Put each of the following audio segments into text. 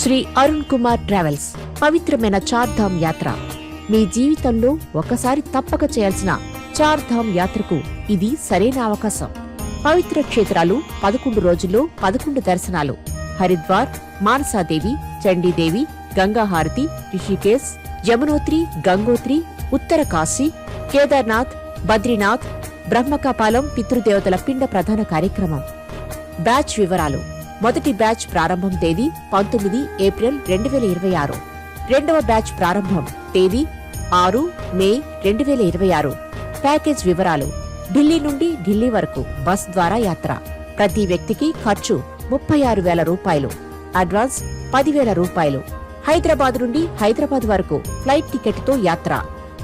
Shri Arun Kumar travels పవిత్రమైన చార్ధామ్ యాత్ర. మీ జీవితంలో ఒకసారి తప్పక చేయాల్సిన చార్ధామ్ యాత్రకు ఇది సరైన అవకాశం. పవిత్ర క్షేత్రాలు 11 రోజుల్లో 11 దర్శనాలు. హరిద్వార్, మానసాదేవి, చండీదేవి, గంగాహారతి, రిషికేశ్, యమునోత్రి, గంగోత్రి, ఉత్తర కాశీ, కేదార్నాథ్, బద్రీనాథ్, బ్రహ్మకపాలం పితృదేవతల పిండ ప్రధాన కార్యక్రమం. బ్యాచ్ వివరాలు. మొదటి బ్యాచ్ ప్రారంభం తేదీ 19 ఏప్రిల్ 2026. రెండవ బ్యాచ్ ప్రారంభం తేదీ 6 మే 2026. ప్యాకేజ్ వివరాలు. ఢిల్లీ నుండి ఢిల్లీ వరకు బస్ ద్వారా యాత్ర. ప్రతి వ్యక్తికి ఖర్చు 36,000 రూపాయలు. అడ్వాన్స్ 10,000 రూపాయలు. హైదరాబాద్ నుండి హైదరాబాద్ వరకు ఫ్లైట్ టికెట్తో యాత్ర.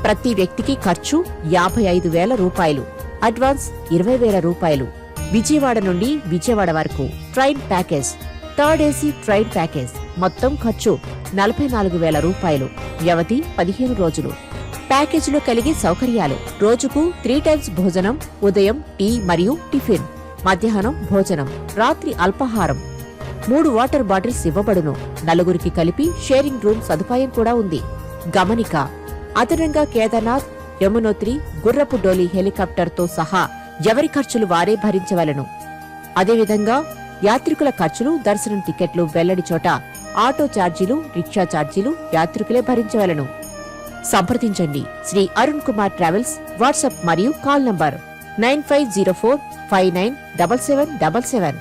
ప్రతి వ్యక్తికి ఖర్చు 55,000 రూపాయలు. అడ్వాన్స్ 20,000 రూపాయలు. విజయవాడ నుండి విజయవాడ వరకు train package. Third AC train package. మొత్తం ఖర్చు 44,000 రూపాయలు. వ్యవధి 15 రోజులు. ప్యాకేజీలో కలిగే సౌకర్యాలు: రోజుకు 3 టైమ్స్ భోజనం, ఉదయం టీ మరియు టిఫిన్, మధ్యాహ్నం భోజనం, రాత్రి అల్పాహారం, 3 వాటర్ బాటిల్స్ ఇవ్వబడును. నలుగురికి కలిపి షేరింగ్ రూమ్ సదుపాయం కూడా ఉంది. గమనిక: అదనంగా కేదార్నాథ్, యమునోత్రి, గుర్రపు డోలీ హెలికాప్టర్తో సహా ఎవరి ఖర్చులు వారే భరించవలను. అదేవిధంగా యాత్రికుల ఖర్చులు, దర్శనం టికెట్లు, వెల్లడి చోట ఆటో ఛార్జీలు, రిక్షా ఛార్జీలు యాత్రికులే భరించవలను. సంప్రదించండి శ్రీ అరుణ్ కుమార్ ట్రావెల్స్. వాట్సాప్ మరియు కాల్ నంబర్ 9504597777.